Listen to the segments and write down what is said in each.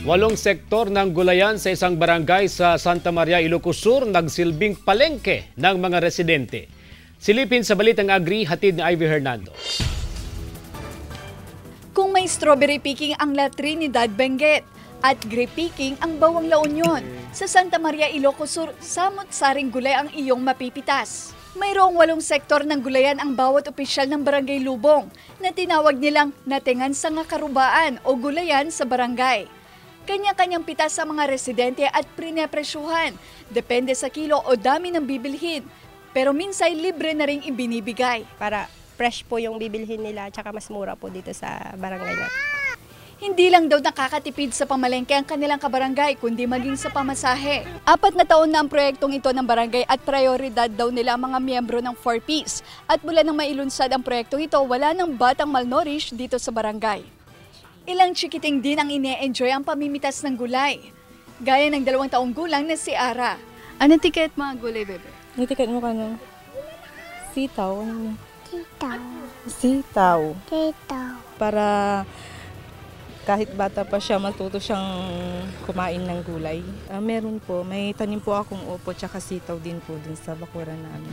8 sektor ng gulayan sa isang barangay sa Santa Maria, Ilocos Sur nagsilbing palengke ng mga residente. Silipin sa Balitang Agri, hatid ni Ivy Hernando. Kung may strawberry picking ang La Trinidad, Benguet at grape picking ang Bawang La Union, sa Santa Maria, Ilocos Sur, samot-saring gulay ang iyong mapipitas. Mayroong 8 sektor ng gulayan ang bawat opisyal ng Barangay Lubong na tinawag nilang natingan sa ngakarubaan o gulayan sa barangay. Kanya-kanyang pitas sa mga residente at prinepresyuhan, depende sa kilo o dami ng bibilhin. Pero minsan libre na ring ibinibigay. Para fresh po yung bibilhin nila at mas mura po dito sa barangay natin. Hindi lang daw nakakatipid sa pamalengke ang kanilang kabarangay, kundi maging sa pamasahe. 4 na taon na ang proyektong ito ng barangay at prioridad daw nila ang mga miyembro ng 4Ps. At mula nang mailunsad ang proyektong ito, wala nang batang malnourished dito sa barangay. Ilang chikiting din ang ine-enjoy ang pamimitas ng gulay. Gaya ng 2 taong gulang na si Ara. Anong tiket mga gulay, bebe? May tiket mo ka no? Sitaw. Sitaw. Sitaw. Sitaw. Para kahit bata pa siya, matuto siyang kumain ng gulay. Meron po, may tanim po akong upo tsaka sitaw din po dun sa bakuran namin.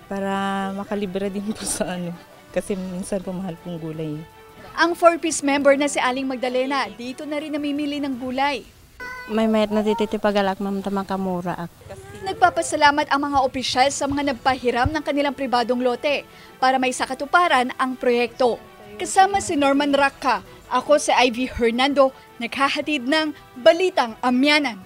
Para makalibre din po sa kasi minsan po mahal pong gulay. Ang 4Ps member na si Aling Magdalena, dito na rin namimili ng gulay. May mayat na tititipagalak, ma'am, tamang kamura. Nagpapasalamat ang mga opisyal sa mga nagpahiram ng kanilang pribadong lote para may sakatuparan ang proyekto. Kasama si Norman Racca, ako si Ivy Hernando, naghahatid ng Balitang Amyanan.